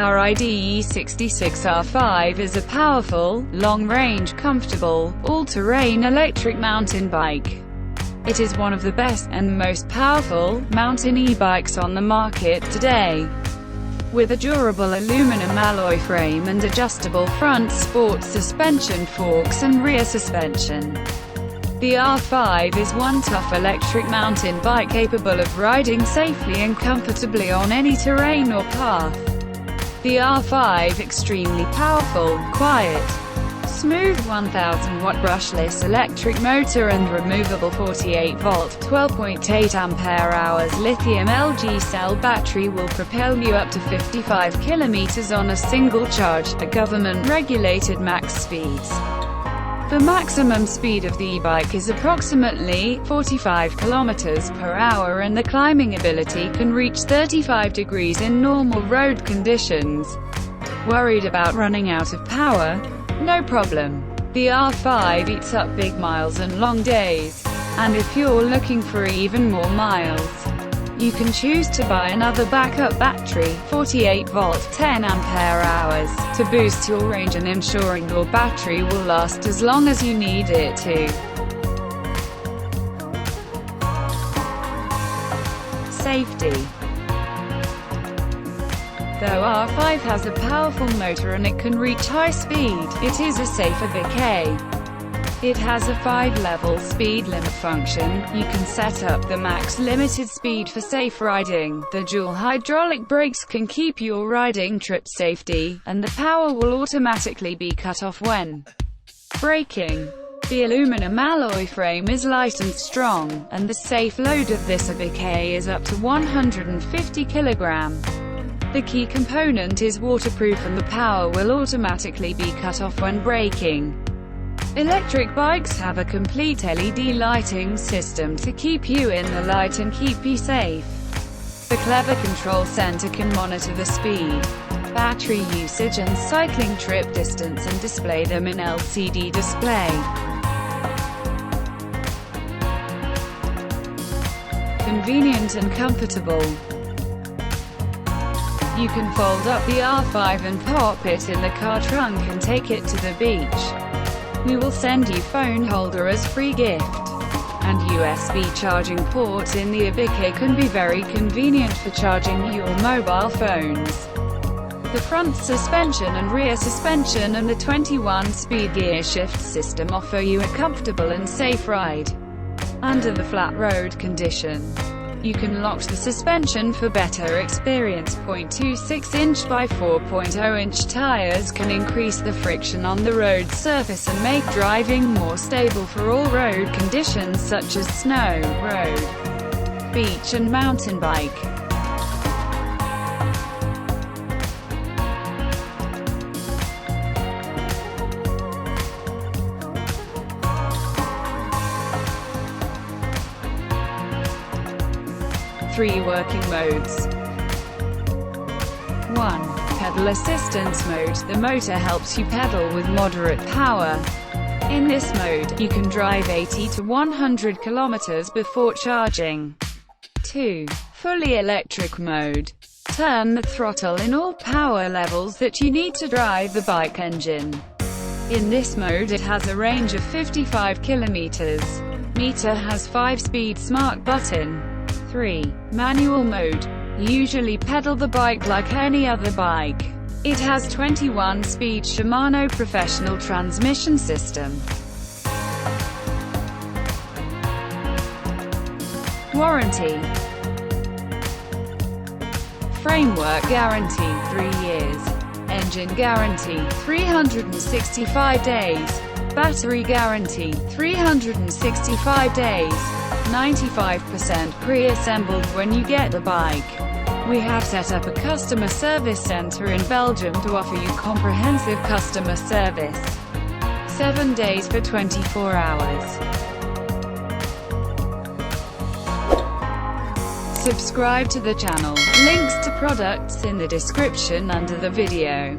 Ride66 R5 is a powerful, long-range, comfortable, all-terrain electric mountain bike. It is one of the best, and most powerful, mountain e-bikes on the market today. With a durable aluminum alloy frame and adjustable front sport suspension forks and rear suspension, the R5 is one tough electric mountain bike capable of riding safely and comfortably on any terrain or path. The R5 extremely powerful, quiet, smooth 1000-watt brushless electric motor and removable 48-volt, 12.8 ampere-hours lithium LG cell battery will propel you up to 55 km on a single charge, at government-regulated max speeds. The maximum speed of the e-bike is approximately 45 km per hour, and the climbing ability can reach 35 degrees in normal road conditions. Worried about running out of power? No problem. The R5 eats up big miles and long days. And if you're looking for even more miles, you can choose to buy another backup battery, 48-volt, 10 ampere-hours, to boost your range and ensuring your battery will last as long as you need it to. Safety. Though R5 has a powerful motor and it can reach high speed, it is a safer ebike. It has a 5-level speed limit function. You can set up the max limited speed for safe riding. The dual hydraulic brakes can keep your riding trip safety, and the power will automatically be cut off when braking. The aluminum alloy frame is light and strong, and the safe load of this ebike is up to 150 kg. The key component is waterproof and the power will automatically be cut off when braking. Electric bikes have a complete LED lighting system to keep you in the light and keep you safe. The clever control center can monitor the speed, battery usage and cycling trip distance and display them in LCD display. Convenient and comfortable. You can fold up the R5 and pop it in the car trunk and take it to the beach. We will send you phone holder as free gift. And USB charging port in the ebike can be very convenient for charging your mobile phones. The front suspension and rear suspension and the 21-speed gear shift system offer you a comfortable and safe ride under the flat road condition. You can lock the suspension for better experience. 0.26-inch by 4.0-inch tires can increase the friction on the road surface and make driving more stable for all road conditions such as snow, road, beach and mountain bike. Three working modes. 1. Pedal assistance mode. The motor helps you pedal with moderate power. In this mode, you can drive 80 to 100 kilometers before charging. 2. Fully electric mode. Turn the throttle in all power levels that you need to drive the bike engine. In this mode it has a range of 55 kilometers. Meter has 5-speed smart button. 3. Manual mode. Usually pedal the bike like any other bike. It has 21-speed Shimano professional transmission system. Warranty. Framework guarantee 3 years. Engine guarantee 365 days. Battery guarantee 365 days. 95% pre-assembled when you get the bike. We have set up a customer service center in Belgium to offer you comprehensive customer service. 7 days for 24 hours. Subscribe to the channel. Links to products in the description under the video.